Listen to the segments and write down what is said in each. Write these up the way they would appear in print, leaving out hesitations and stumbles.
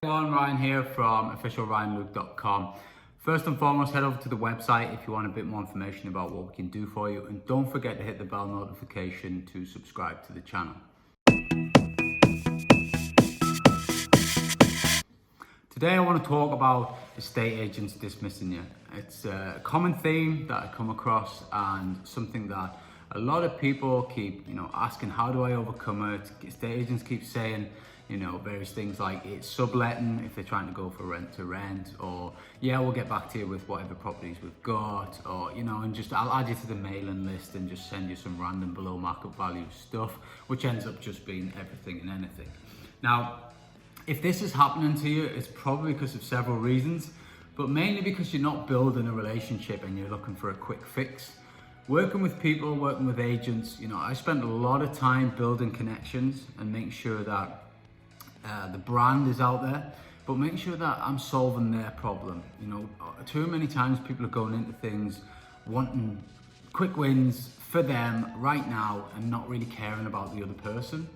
Everyone, Ryan here from officialryanluke.com. First and foremost, head over to the website if you want a bit more information about what we can do for you, and don't forget to hit the bell notification to subscribe to the channel. Today I want to talk about estate agents dismissing you. It's a common theme that I come across and something that a lot of people keep asking, how do I overcome it? Estate agents keep saying various things like it's subletting if they're trying to go for rent to rent, or yeah, we'll get back to you with whatever properties we've got, or and just I'll add you to the mailing list and just send you some random below market value stuff, which ends up just being everything and anything. Now, if this is happening to you, it's probably because of several reasons, but mainly because you're not building a relationship and you're looking for a quick fix. Working with people, working with agents, I spent a lot of time building connections and making sure that the brand is out there, but make sure that I'm solving their problem. Too many times people are going into things wanting quick wins for them right now and not really caring about the other person.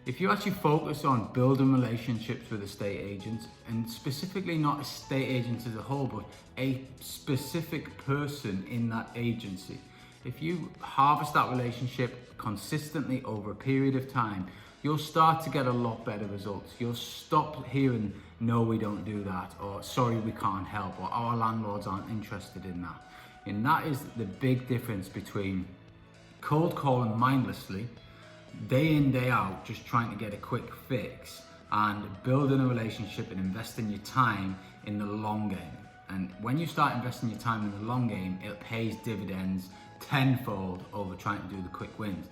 If you actually focus on building relationships with estate agents, and specifically not estate agents as a whole, but a specific person in that agency, if you harvest that relationship consistently over a period of time, you'll start to get a lot better results. You'll stop hearing, no, we don't do that, or sorry, we can't help, or our landlords aren't interested in that. And that is the big difference between cold calling mindlessly, day in, day out, just trying to get a quick fix, and building a relationship and investing your time in the long game. And when you start investing your time in the long game, it pays dividends tenfold over trying to do the quick wins.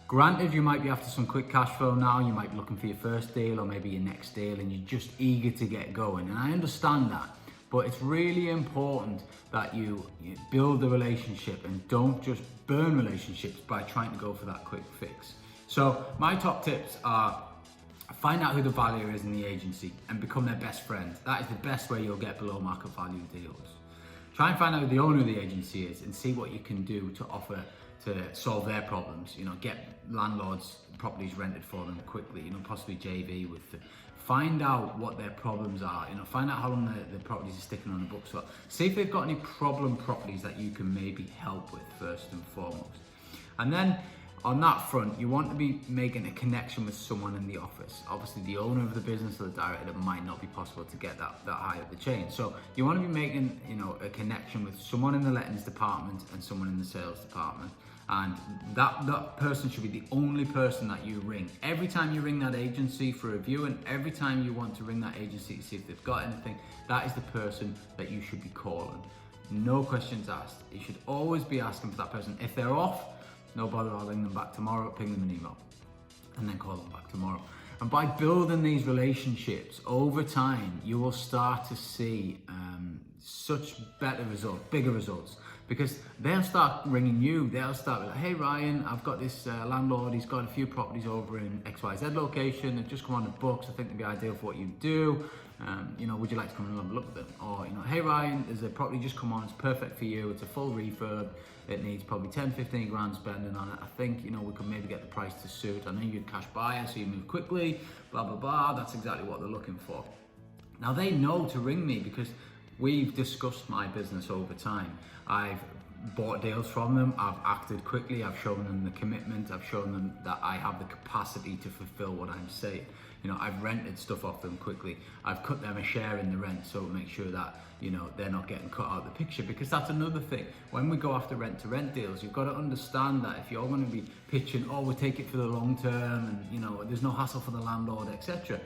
Granted, you might be after some quick cash flow now, you might be looking for your first deal or maybe your next deal, and you're just eager to get going. And I understand that, but it's really important that you build the relationship and don't just burn relationships by trying to go for that quick fix. So my top tips are: find out who the valuer is in the agency and become their best friend. That is the best way you'll get below market value deals. Try and find out who the owner of the agency is and see what you can do to offer to solve their problems. Get landlords properties rented for them quickly, possibly JV with them. Find out what their problems are, find out how long the properties are sticking on the books for. See if they've got any problem properties that you can maybe help with first and foremost. And then on that front, you want to be making a connection with someone in the office. Obviously, the owner of the business or the director, it might not be possible to get that high up the chain. So you want to be making a connection with someone in the lettings department and someone in the sales department. And that person should be the only person that you ring. Every time you ring that agency for a review, and every time you want to ring that agency to see if they've got anything, that is the person that you should be calling. No questions asked. You should always be asking for that person. If they're off, no bother, I'll ring them back tomorrow, ping them an email, and then call them back tomorrow. And by building these relationships over time, you will start to see such better results, bigger results, because they'll start ringing you. They'll start like, hey Ryan, I've got this landlord, he's got a few properties over in XYZ location, they've just come on the books, I think they'd be ideal for what you do. Would you like to come and have a look at them? Or, hey Ryan, there's a property just come on, it's perfect for you, it's a full refurb, it needs probably 10-15 grand spending on it. I think, we could maybe get the price to suit. I know you're a cash buyer, so you move quickly, blah, blah, blah. That's exactly what they're looking for. Now they know to ring me because we've discussed my business over time. I've bought deals from them, I've acted quickly, I've shown them the commitment, I've shown them that I have the capacity to fulfill what I'm saying. I've rented stuff off them quickly. I've cut them a share in the rent, so make sure that, they're not getting cut out of the picture, because that's another thing. When we go after rent to rent deals, you've got to understand that if you're going to be pitching, oh, we'll take it for the long term and, there's no hassle for the landlord, etc.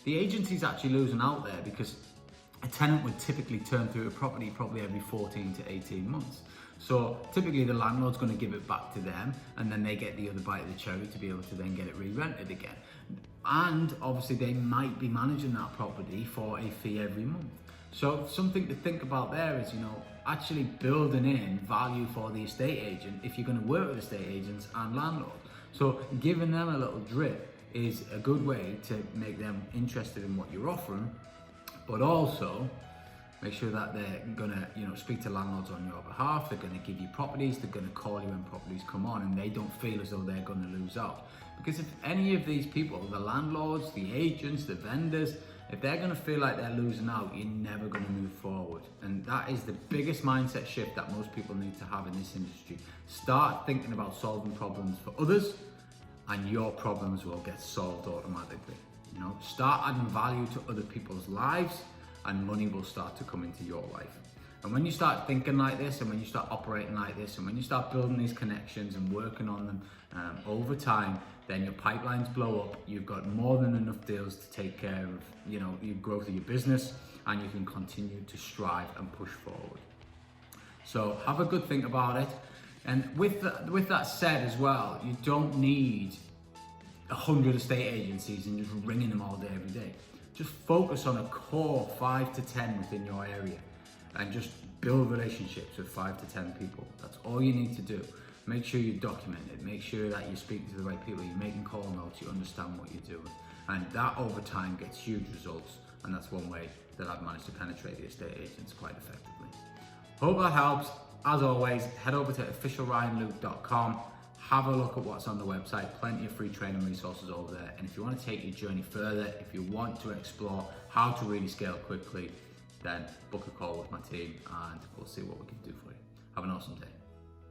The agency's actually losing out there, because a tenant would typically turn through a property probably every 14 to 18 months. So typically the landlord's going to give it back to them, and then they get the other bite of the cherry to be able to then get it re-rented again. And obviously they might be managing that property for a fee every month. So something to think about there is, actually building in value for the estate agent if you're going to work with estate agents and landlords. So giving them a little drip is a good way to make them interested in what you're offering, but also make sure that they're gonna, speak to landlords on your behalf. They're gonna give you properties. They're gonna call you when properties come on, and they don't feel as though they're gonna lose out. Because if any of these people, the landlords, the agents, the vendors, If they're going to feel like they're losing out, you're never going to move forward. And that is the biggest mindset shift that most people need to have in this industry. Start thinking about solving problems for others, and your problems will get solved automatically. You know, start adding value to other people's lives, and money will start to come into your life. And when you start thinking like this, and when you start operating like this, and when you start building these connections and working on them over time, then your pipelines blow up. You've got more than enough deals to take care of, you know, your growth of your business, and you can continue to strive and push forward. So have a good think about it. And with that said as well, you don't need 100 estate agencies and just ringing them all day, every day. Just focus on a core 5 to 10 within your area, and just build relationships with 5 to 10 people. That's all you need to do. Make sure you document it. Make sure that you're speaking to the right people. You're making call notes. You understand what you're doing. And that over time gets huge results. And that's one way that I've managed to penetrate the estate agents quite effectively. Hope that helps. As always, head over to officialryanluke.com. Have a look at what's on the website. Plenty of free training resources over there. And if you want to take your journey further, if you want to explore how to really scale quickly, then book a call with my team and we'll see what we can do for you. Have an awesome day.